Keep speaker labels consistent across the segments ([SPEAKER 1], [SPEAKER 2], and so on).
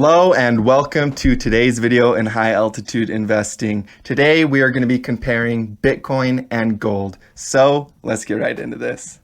[SPEAKER 1] Hello and welcome to today's video in high altitude investing. Today we are going to be comparing Bitcoin and gold. So let's get right into this.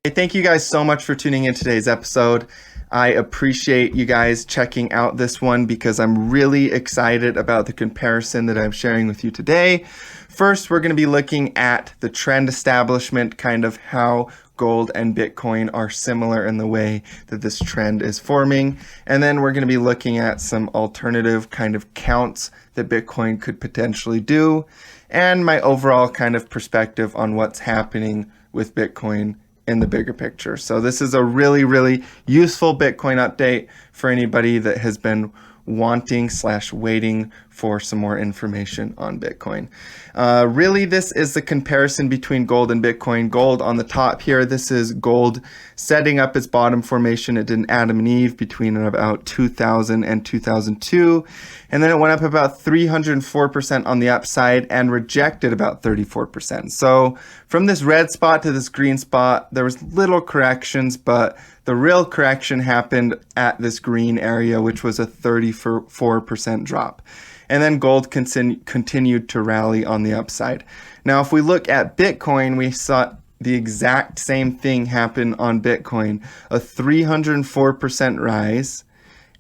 [SPEAKER 1] Thank you guys so much for tuning in today's episode. I appreciate you guys checking out this one because I'm really excited about the comparison that I'm sharing with you today. First, we're going to be looking at the trend establishment, kind of how gold and Bitcoin are similar in the way that this trend is forming. And then we're going to be looking at some alternative kind of counts that Bitcoin could potentially do, and my overall kind of perspective on what's happening with Bitcoin in the bigger picture. So this is a really useful Bitcoin update for anybody that has been waiting for some more information on Bitcoin. Really, this is the comparison between gold and Bitcoin. Gold on the top here, this is gold setting up its bottom formation. It did an Adam and Eve between about 2000 and 2002. And then it went up about 304% on the upside and rejected about 34%. So from this red spot to this green spot, there was little corrections, but the real correction happened at this green area, which was a 34% drop. And then gold continued to rally on the upside. Now, if we look at Bitcoin, we saw the exact same thing happen on Bitcoin, a 304% rise,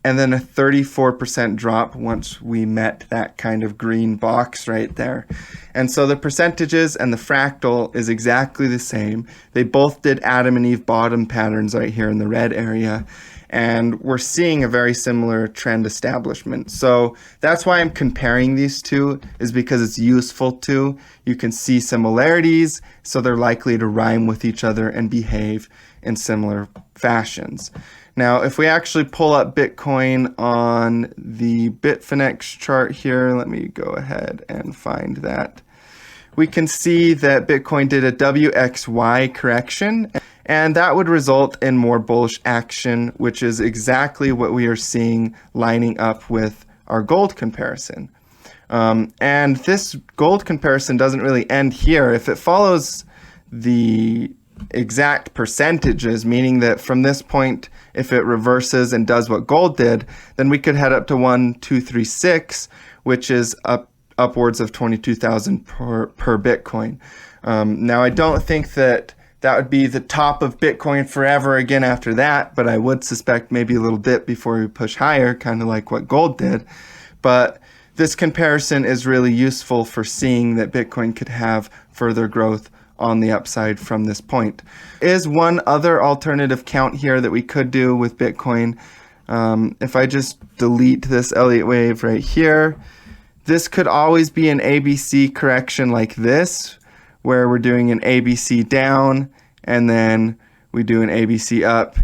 [SPEAKER 1] and then a 34% drop once we met that kind of green box right there. And so the percentages and the fractal is exactly the same. They both did Adam and Eve bottom patterns right here in the red area. And we're seeing a very similar trend establishment. So that's why I'm comparing these two, is because it's useful to. You can see similarities, so they're likely to rhyme with each other and behave in similar fashions. Now, if we actually pull up Bitcoin on the Bitfinex chart here, let me go ahead and find that. We can see that Bitcoin did a WXY correction, and that would result in more bullish action, which is exactly what we are seeing lining up with our gold comparison. And this gold comparison doesn't really end here. If it follows the exact percentages, meaning that from this point, if it reverses and does what gold did, then we could head up to 1236, which is upwards of 22,000 per Bitcoin. Now, I don't think that would be the top of Bitcoin forever again after that, but I would suspect maybe a little dip before we push higher, kind of like what gold did. But this comparison is really useful for seeing that Bitcoin could have further growth on the upside from this point. Is one other alternative count here that we could do with Bitcoin. If I just delete this Elliott wave right here, this could always be an ABC correction like this, where we're doing an ABC down, and then we do an ABC up,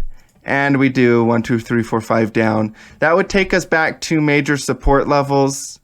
[SPEAKER 1] and we do 1, 2, 3, 4, 5 down. That would take us back to major support levels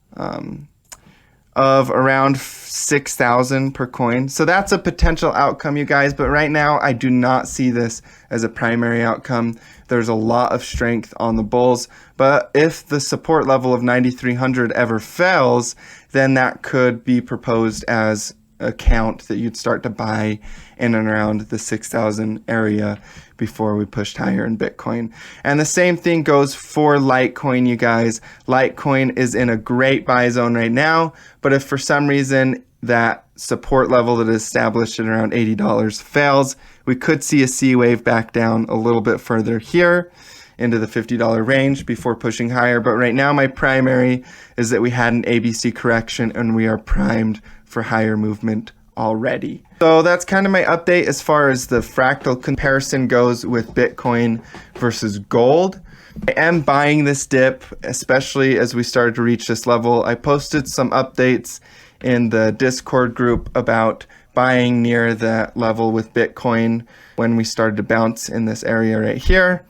[SPEAKER 1] of around 6,000 per coin. So that's a potential outcome, you guys, but right now I do not see this as a primary outcome. There's a lot of strength on the bulls, but if the support level of 9,300 ever fails, then that could be proposed as a count that you'd start to buy in and around the 6,000 area before we pushed higher in Bitcoin. And the same thing goes for Litecoin, you guys. Litecoin is in a great buy zone right now, but if for some reason that support level that is established at around $80 fails, we could see a C wave back down a little bit further here into the $50 range before pushing higher. But right now my primary is that we had an ABC correction and we are primed for higher movement already. So that's kind of my update as far as the fractal comparison goes with Bitcoin versus gold. I am buying this dip, especially as we started to reach this level. I posted some updates in the Discord group about buying near that level with Bitcoin when we started to bounce in this area right here.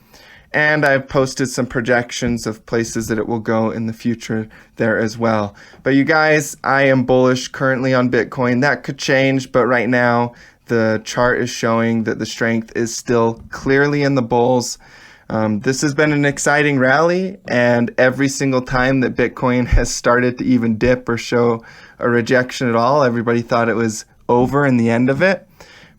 [SPEAKER 1] And I've posted some projections of places that it will go in the future there as well. But you guys, I am bullish currently on Bitcoin. That could change, but right now the chart is showing that the strength is still clearly in the bulls. This has been an exciting rally, and every single time that Bitcoin has started to even dip or show a rejection at all, everybody thought it was over in the end of it.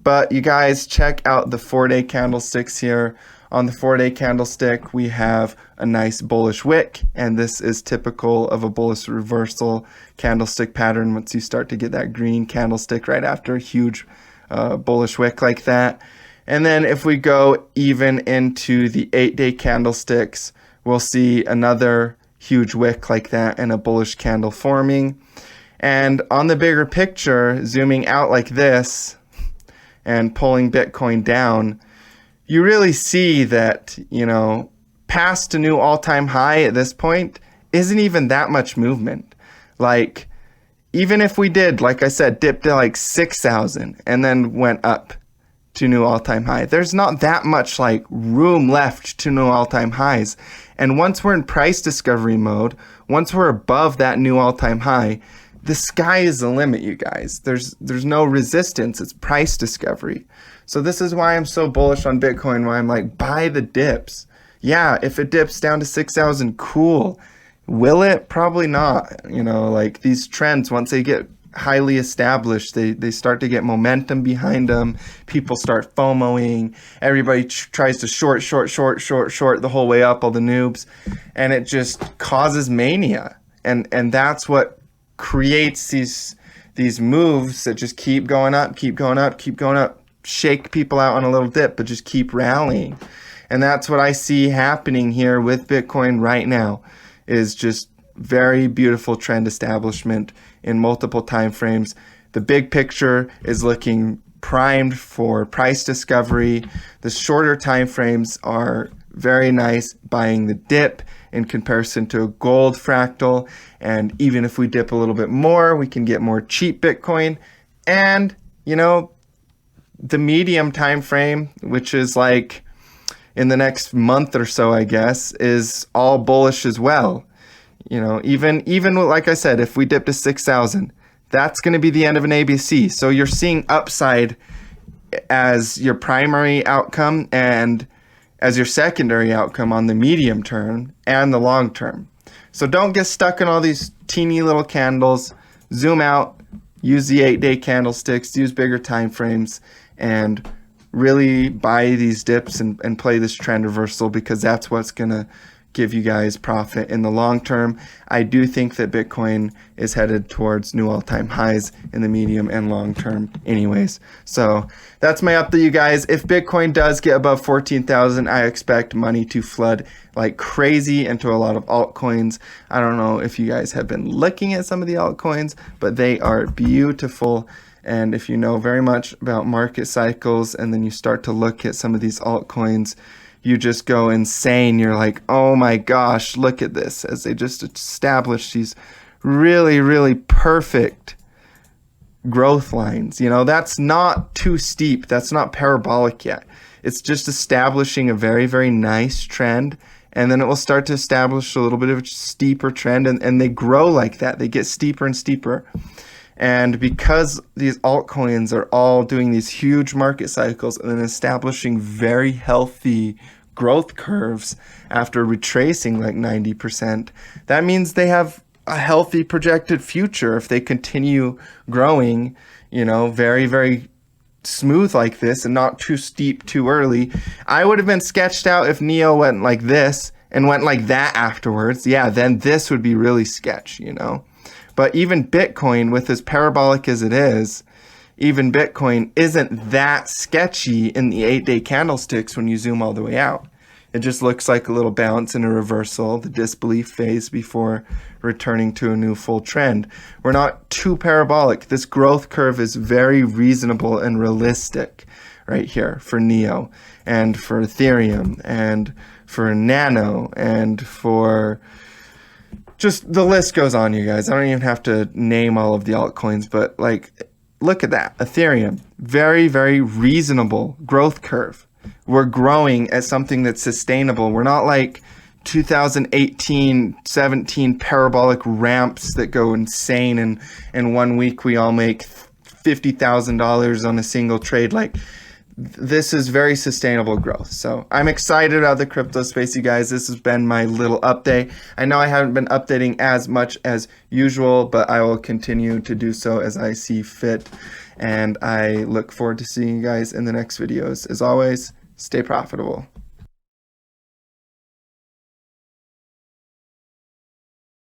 [SPEAKER 1] But you guys, check out the 4-day candlesticks here. On the 4-day candlestick, we have a nice bullish wick, and this is typical of a bullish reversal candlestick pattern once you start to get that green candlestick right after a huge bullish wick like that. And then if we go even into the 8-day candlesticks, we'll see another huge wick like that and a bullish candle forming. And on the bigger picture, zooming out like this and pulling Bitcoin down, you really see that, past a new all-time high at this point isn't even that much movement. Like, even if we did, like I said, dipped to like 6,000 and then went up to new all-time high, there's not that much like room left to new all-time highs. And once we're in price discovery mode, once we're above that new all-time high, the sky is the limit, you guys. There's no resistance. It's price discovery. So this is why I'm so bullish on Bitcoin, why I'm like, buy the dips. Yeah, if it dips down to 6,000, cool. Will it? Probably not. Like these trends, once they get highly established, they start to get momentum behind them. People start FOMOing. Everybody tries to short the whole way up, all the noobs. And it just causes mania. And that's what creates these moves that just keep going up, shake people out on a little dip, but just keep rallying. And that's what I see happening here with Bitcoin right now, is just very beautiful trend establishment in multiple time frames. The big picture is looking primed for price discovery. The shorter time frames are very nice, buying the dip in comparison to a gold fractal. And even if we dip a little bit more, we can get more cheap Bitcoin. And, the medium time frame, which is like in the next month or so, I guess, is all bullish as well. Even like I said, if we dip to 6,000, that's going to be the end of an ABC. So you're seeing upside as your primary outcome and as your secondary outcome on the medium term and the long term. So don't get stuck in all these teeny little candles. Zoom out, use the 8-day candlesticks, use bigger time frames, and really buy these dips and play this trend reversal, because that's what's going to give you guys profit in the long term. I do think that Bitcoin is headed towards new all-time highs in the medium and long term anyways. So that's my update, you guys. If Bitcoin does get above 14,000, I expect money to flood like crazy into a lot of altcoins. I don't know if you guys have been looking at some of the altcoins, but they are beautiful. And if you know very much about market cycles and then you start to look at some of these altcoins, you just go insane. You're like, oh my gosh, look at this, as they just establish these really, really perfect growth lines. That's not too steep. That's not parabolic yet. It's just establishing a very, very nice trend. And then it will start to establish a little bit of a steeper trend. And they grow like that. They get steeper and steeper. And because these altcoins are all doing these huge market cycles and then establishing very healthy growth curves after retracing like 90%, that means they have a healthy projected future if they continue growing, very, very smooth like this and not too steep too early. I would have been sketched out if Neo went like this and went like that afterwards. Yeah, then this would be really sketch, But even Bitcoin, with as parabolic as it is, even Bitcoin isn't that sketchy in the 8-day candlesticks when you zoom all the way out. It just looks like a little bounce and a reversal, the disbelief phase before returning to a new full trend. We're not too parabolic. This growth curve is very reasonable and realistic right here for Neo and for Ethereum and for Nano and for... just the list goes on, you guys. I don't even have to name all of the altcoins, but look at that. Ethereum, very, very reasonable growth curve. We're growing at something that's sustainable. We're not like 2018, 17 parabolic ramps that go insane, and in 1 week we all make $50,000 on a single trade. This is very sustainable growth. So I'm excited about the crypto space, you guys. This has been my little update. I know I haven't been updating as much as usual, but I will continue to do so as I see fit. and I look forward to seeing you guys in the next videos. As always, stay profitable.